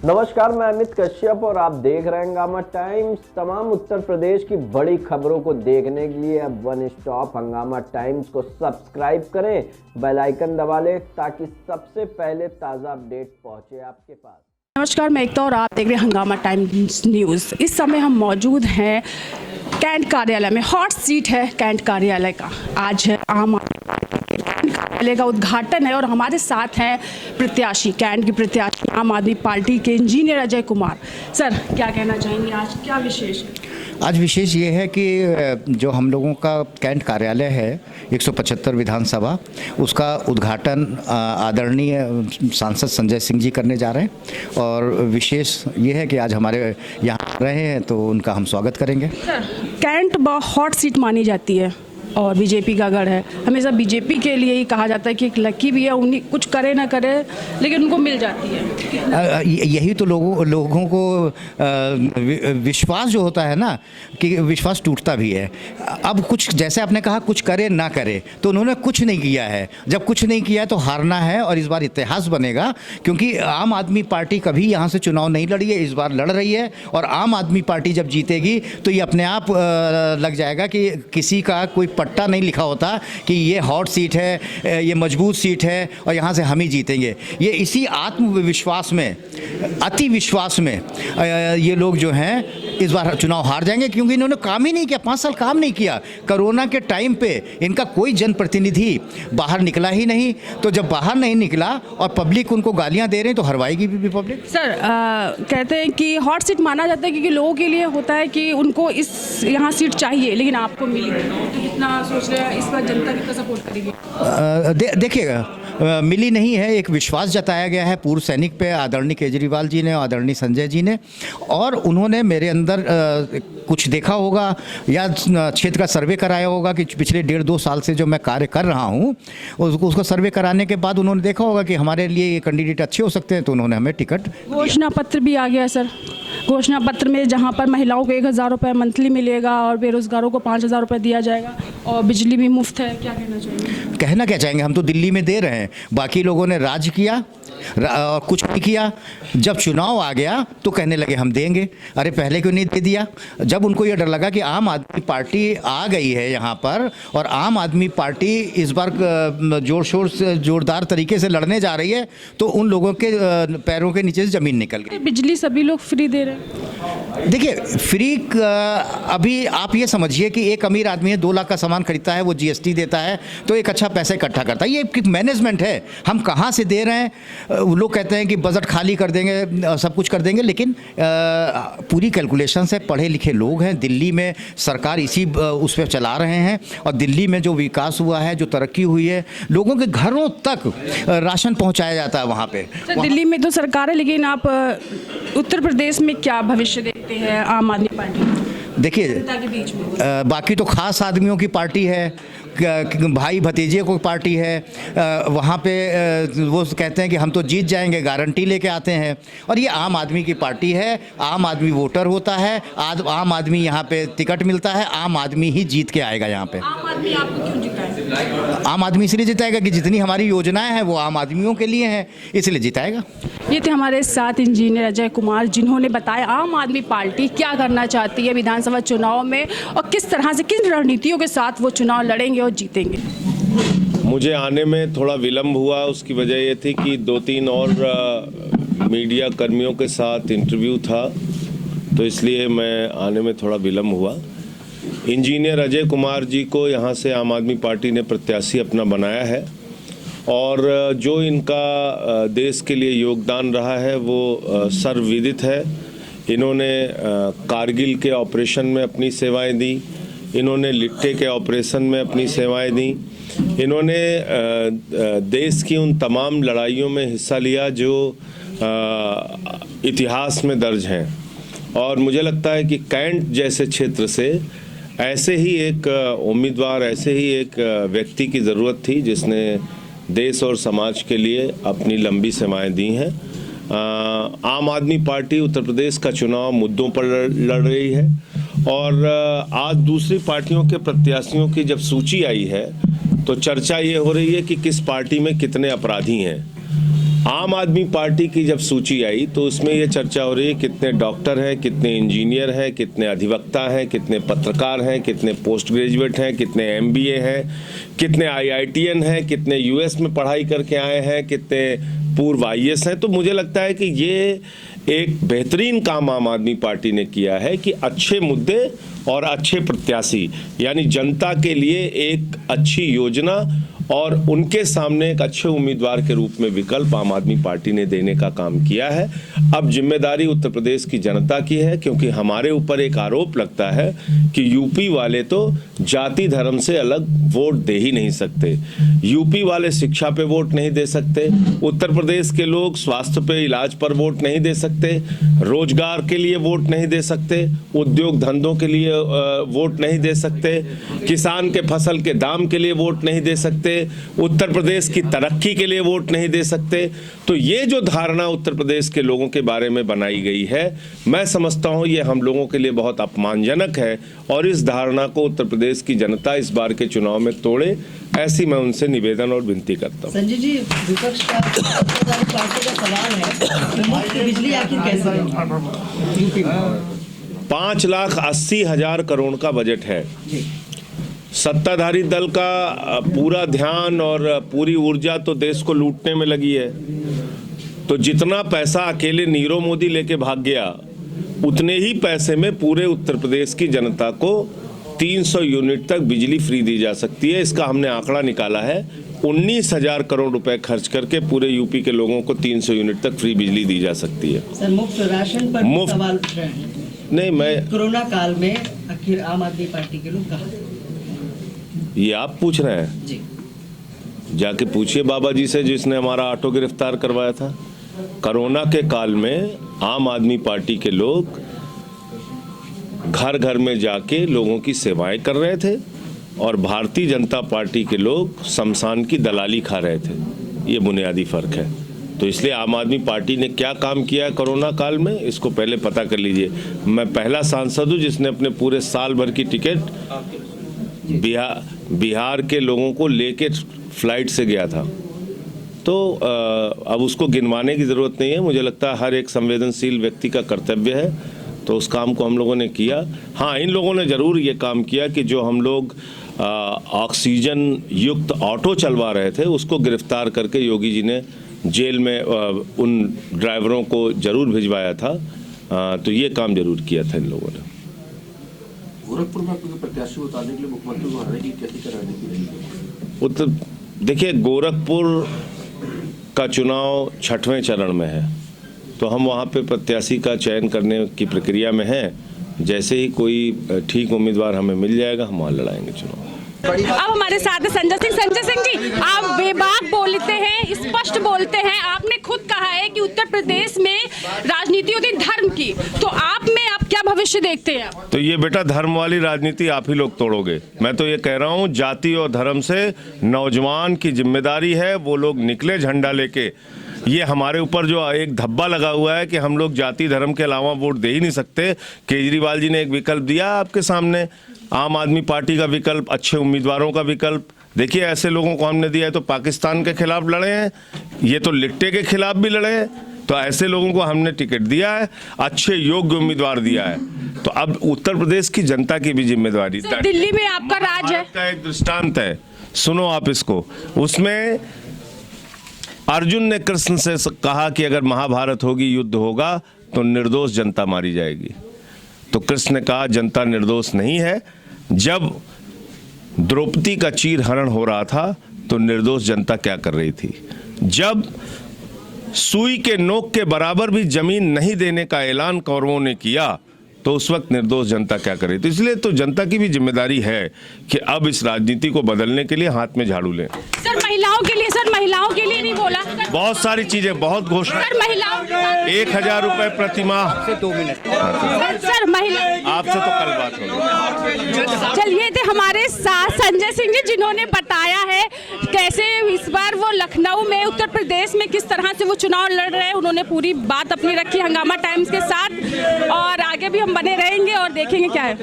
नमस्कार, मैं अमित कश्यप और आप देख रहे हैं हंगामा टाइम्स। तमाम उत्तर प्रदेश की बड़ी खबरों को देखने के लिए अब वन स्टॉप हंगामा टाइम्स को सब्सक्राइब करें, बेल आइकन दबा लें ताकि सबसे पहले ताज़ा अपडेट पहुंचे आपके पास। नमस्कार, मैं एकता और आप देख रहे हैं हंगामा टाइम्स न्यूज़। इस समय हम मौजूद हैं कैंट कार्यालय में। हॉट सीट है कैंट कार्यालय का। आज आम कार्यालय का उद्घाटन है और हमारे साथ हैं प्रत्याशी, कैंट की प्रत्याशी आम आदमी पार्टी के इंजीनियर अजय कुमार। सर, क्या कहना चाहेंगे, आज क्या विशेष है? आज विशेष ये है कि जो हम लोगों का कैंट कार्यालय है 175 विधानसभा, उसका उद्घाटन आदरणीय सांसद संजय सिंह जी करने जा रहे हैं और विशेष ये है कि आज हमारे यहाँ रहे हैं तो उनका हम स्वागत करेंगे। सर, कैंट हॉट सीट मानी जाती है और बीजेपी का गढ़ है। हमेशा बीजेपी के लिए ही कहा जाता है कि एक लकी भी है, उन्हीं कुछ करे ना करे लेकिन उनको मिल जाती है। यही तो लोगों को विश्वास जो होता है ना, कि विश्वास टूटता भी है। अब कुछ जैसे आपने कहा कुछ करे ना करे, तो उन्होंने कुछ नहीं किया है। जब कुछ नहीं किया तो हारना है और इस बार इतिहास बनेगा, क्योंकि आम आदमी पार्टी कभी यहाँ से चुनाव नहीं लड़ी है, इस बार लड़ रही है। और आम आदमी पार्टी जब जीतेगी तो ये अपने आप लग जाएगा कि किसी का कोई पट्टा नहीं लिखा होता कि ये हॉट सीट है, ये मजबूत सीट है और यहाँ से हम ही जीतेंगे। ये इसी आत्मविश्वास में, अति विश्वास में ये लोग जो हैं इस बार चुनाव हार जाएंगे, क्योंकि इन्होंने काम ही नहीं किया। 5 साल काम नहीं किया। कोरोना के टाइम पे इनका कोई जनप्रतिनिधि बाहर निकला ही नहीं। तो जब बाहर नहीं निकला और पब्लिक उनको गालियां दे रहे हैं तो हरवाएगी भी पब्लिक। सर, कहते हैं कि हॉट सीट माना जाता है क्योंकि लोगों के लिए होता है कि उनको इस यहाँ सीट चाहिए, लेकिन आपको मिली तो कितना सोच रहे हैं इस बार जनता कितना सपोर्ट करेगी? देखिए, मिली नहीं है, एक विश्वास जताया गया है पूर्व सैनिक पे, आदरणीय केजरीवाल जी ने, आदरणीय संजय जी ने। और उन्होंने मेरे अंदर कुछ देखा होगा या क्षेत्र का सर्वे कराया होगा कि पिछले 1.5-2 साल से जो मैं कार्य कर रहा हूँ, उसको सर्वे कराने के बाद उन्होंने देखा होगा कि हमारे लिए ये कैंडिडेट अच्छे हो सकते हैं, तो उन्होंने हमें टिकट। घोषणा पत्र भी आ गया सर। घोषणा पत्र में जहाँ पर महिलाओं को 1,000 रुपये मंथली मिलेगा और बेरोजगारों को 5,000 रुपये दिया जाएगा और बिजली भी मुफ्त है। क्या कहना चाहेंगे? कहना क्या चाहेंगे, हम तो दिल्ली में दे रहे हैं, बाकी लोगों ने राज किया और कुछ नहीं किया। जब चुनाव आ गया तो कहने लगे हम देंगे। अरे पहले क्यों नहीं दे दिया? जब उनको ये डर लगा कि आम आदमी पार्टी आ गई है यहाँ पर और आम आदमी पार्टी इस बार जोर शोर से जोरदार तरीके से लड़ने जा रही है, तो उन लोगों के पैरों के नीचे से ज़मीन निकल गई। बिजली सभी लोग फ्री दे रहे हैं। देखिए, फ्री अभी आप ये समझिए कि एक अमीर आदमी है, 2 लाख का सामान खरीदता है, वो GST देता है तो एक अच्छा पैसा इकट्ठा करता है। ये मैनेजमेंट है। हम कहाँ से दे रहे हैं? लोग कहते हैं कि बजट खाली कर देंगे, सब कुछ कर देंगे, लेकिन पूरी कैलकुलेशन से पढ़े लिखे लोग हैं। दिल्ली में सरकार इसी उस पर चला रहे हैं और दिल्ली में जो विकास हुआ है, जो तरक्की हुई है, लोगों के घरों तक राशन पहुंचाया जाता है वहाँ पे। दिल्ली में तो सरकार है, लेकिन आप उत्तर प्रदेश में क्या भविष्य देखते हैं आम आदमी पार्टी? देखिए, बाकी तो खास आदमियों की पार्टी है, भाई भतीजे को पार्टी है। वहाँ पे वो कहते हैं कि हम तो जीत जाएंगे, गारंटी लेके आते हैं। और ये आम आदमी की पार्टी है। आम आदमी वोटर होता है, आम आदमी यहाँ पे टिकट मिलता है, आम आदमी ही जीत के आएगा यहाँ पे। आम आदमी आपको क्यों जिताएगा? आम आदमी इसलिए जिताएगा कि जितनी हमारी योजनाएं हैं वो आम आदमियों के लिए हैं, इसलिए जिताएगा। ये थे हमारे साथ इंजीनियर अजय कुमार, जिन्होंने बताया आम आदमी पार्टी क्या करना चाहती है विधानसभा चुनाव में और किस तरह से, किन रणनीतियों के साथ वो चुनाव लड़ेंगे और जीतेंगे। मुझे आने में थोड़ा विलम्ब हुआ, उसकी वजह ये थी कि 2-3 और मीडिया कर्मियों के साथ इंटरव्यू था, तो इसलिए मैं आने में थोड़ा विलम्ब हुआ। इंजीनियर अजय कुमार जी को यहाँ से आम आदमी पार्टी ने प्रत्याशी अपना बनाया है और जो इनका देश के लिए योगदान रहा है वो सर्वविदित है। इन्होंने कारगिल के ऑपरेशन में अपनी सेवाएं दी, इन्होंने लिट्टे के ऑपरेशन में अपनी सेवाएं दी, इन्होंने देश की उन तमाम लड़ाइयों में हिस्सा लिया जो इतिहास में दर्ज हैं। और मुझे लगता है कि कैंट जैसे क्षेत्र से ऐसे ही एक उम्मीदवार, ऐसे ही एक व्यक्ति की ज़रूरत थी जिसने देश और समाज के लिए अपनी लंबी सेवाएं दी हैं। आम आदमी पार्टी उत्तर प्रदेश का चुनाव मुद्दों पर लड़ रही है और आज दूसरी पार्टियों के प्रत्याशियों की जब सूची आई है तो चर्चा ये हो रही है कि किस पार्टी में कितने अपराधी हैं। आम आदमी पार्टी की जब सूची आई तो उसमें ये चर्चा हो रही है कितने डॉक्टर हैं, कितने इंजीनियर हैं, कितने अधिवक्ता हैं, कितने पत्रकार हैं, कितने पोस्ट ग्रेजुएट हैं, कितने MBA हैं, कितने IITN हैं, कितने US में पढ़ाई करके आए हैं, कितने पूर्व IAS हैं। तो मुझे लगता है कि ये एक बेहतरीन काम आम आदमी पार्टी ने किया है कि अच्छे मुद्दे और अच्छे प्रत्याशी, यानी जनता के लिए एक अच्छी योजना और उनके सामने एक अच्छे उम्मीदवार के रूप में विकल्प आम आदमी पार्टी ने देने का काम किया है। अब जिम्मेदारी उत्तर प्रदेश की जनता की है, क्योंकि हमारे ऊपर एक आरोप लगता है कि यूपी वाले तो जाति धर्म से अलग वोट दे ही नहीं सकते। यूपी वाले शिक्षा पे वोट नहीं दे सकते, उत्तर प्रदेश के लोग स्वास्थ्य पे, इलाज पर वोट नहीं दे सकते, रोजगार के लिए वोट नहीं दे सकते, उद्योग धंधों के लिए वोट नहीं दे सकते, किसान के फसल के दाम के लिए वोट नहीं दे सकते, उत्तर प्रदेश की तरक्की के लिए वोट नहीं दे सकते। तो ये जो धारणा उत्तर प्रदेश के लोगों के बारे में बनाई गई है, मैं समझता हूं ये हम लोगों के लिए बहुत अपमानजनक है और इस धारणा को उत्तर प्रदेश की जनता इस बार के चुनाव में तोड़े, ऐसी मैं उनसे निवेदन और विनती करता हूं। संजय जी, विपक्ष का पार्टी का सवाल है, मुफ्त बिजली आखिर कैसे यूपी में? 5,80,000 करोड़ का बजट है। सत्ताधारी दल का पूरा ध्यान और पूरी ऊर्जा तो देश को लूटने में लगी है। तो जितना पैसा अकेले नीरव मोदी लेके भाग गया, उतने ही पैसे में पूरे उत्तर प्रदेश की जनता को 300 यूनिट तक बिजली फ्री दी जा सकती है। इसका हमने आंकड़ा निकाला है। 19,000 करोड़ रुपए खर्च करके पूरे यूपी के लोगों को 300 यूनिट तक फ्री बिजली दी जा सकती है। सर, मुफ्त राशन पर मुफ्त सवाल उठ रहे हैं। नहीं, मैं कोरोना काल में आखिर आम आदमी पार्टी के लोग कहाँ? ये आप पूछ रहे हैं? जी, जाके पूछिए बाबा जी से जिसने हमारा ऑटो गिरफ्तार करवाया था। कोरोना के काल में आम आदमी पार्टी के लोग घर घर में जाके लोगों की सेवाएं कर रहे थे और भारतीय जनता पार्टी के लोग शमशान की दलाली खा रहे थे। ये बुनियादी फर्क है। तो इसलिए आम आदमी पार्टी ने क्या काम किया है कोरोना काल में, इसको पहले पता कर लीजिए। मैं पहला सांसद हूँ जिसने अपने पूरे साल भर की टिकट बिहार के लोगों को लेके फ्लाइट से गया था। तो अब उसको गिनवाने की ज़रूरत नहीं है। मुझे लगता है हर एक संवेदनशील व्यक्ति का कर्तव्य है, तो उस काम को हम लोगों ने किया। हाँ, इन लोगों ने ज़रूर ये काम किया कि जो हम लोग ऑक्सीजन युक्त ऑटो चलवा रहे थे, उसको गिरफ्तार करके योगी जी ने जेल में उन ड्राइवरों को ज़रूर भिजवाया था। तो ये काम ज़रूर किया था इन लोगों ने। गोरखपुर में अपने प्रत्याशी उतारने के लिए मुख्यमंत्री को हराने की कैसी रणनीति रहेगी? उत्तर देखिए, गोरखपुर का चुनाव 6वें चरण में है, तो हम वहाँ पे प्रत्याशी का चयन करने की प्रक्रिया में हैं। जैसे ही कोई ठीक उम्मीदवार हमें मिल जाएगा, हम वहाँ लड़ाएंगे चुनाव। अब हमारे साथ है संजय सिंह। संजय सिंह जी, आप बेबाक बोलते हैं, स्पष्ट बोलते हैं। आपने खुद कहा है कि उत्तर प्रदेश में राजनीति होती है धर्म की, तो आप क्या भविष्य देखते हैं? तो ये बेटा धर्म वाली राजनीति आप ही लोग तोड़ोगे। मैं तो ये कह रहा हूँ, जाति और धर्म से नौजवान की जिम्मेदारी है, वो लोग निकले झंडा लेके। ये हमारे ऊपर जो एक धब्बा लगा हुआ है कि हम लोग जाति धर्म के अलावा वोट दे ही नहीं सकते। केजरीवाल जी ने एक विकल्प दिया आपके सामने, आम आदमी पार्टी का विकल्प, अच्छे उम्मीदवारों का विकल्प। देखिए, ऐसे लोगों को हमने दिया है। तो पाकिस्तान के खिलाफ लड़े हैं, ये तो लिट्टे के खिलाफ भी लड़े हैं। तो ऐसे लोगों को हमने टिकट दिया है, अच्छे योग्य उम्मीदवार दिया है। तो अब उत्तर प्रदेश की जनता की भी जिम्मेदारी। दिल्ली में आपका राज है, का एक दृष्टांत है, सुनो आप इसको। उसमें अर्जुन ने कृष्ण से कहा कि अगर महाभारत होगी, युद्ध होगा, तो निर्दोष जनता मारी जाएगी। तो कृष्ण ने कहा जनता निर्दोष नहीं है। जब द्रौपदी का चीर हरण हो रहा था, तो निर्दोष जनता क्या कर रही थी? जब सुई के नोक के बराबर भी जमीन नहीं देने का ऐलान कौरवों ने किया, तो उस वक्त निर्दोष जनता क्या करे? तो इसलिए तो जनता की भी जिम्मेदारी है कि अब इस राजनीति को बदलने के लिए हाथ में झाड़ू लें। सर, महिलाओं के लिए, सर महिलाओं के लिए नहीं बोला, बहुत सारी चीजें, बहुत घोषणा। सर, महिलाओं 1,000 रुपए प्रति माह से 2 मिनट। सर, महिला आपसे तो कल बात होगी। चलिए, थे हमारे साथ संजय सिंह जी, जिन्होंने बताया है कैसे इस बार वो लखनऊ में, उत्तर प्रदेश में किस तरह से वो चुनाव लड़ रहे हैं। उन्होंने पूरी बात अपनी रखी हंगामा टाइम्स के साथ, और आगे भी हम बने रहेंगे और देखेंगे क्या है।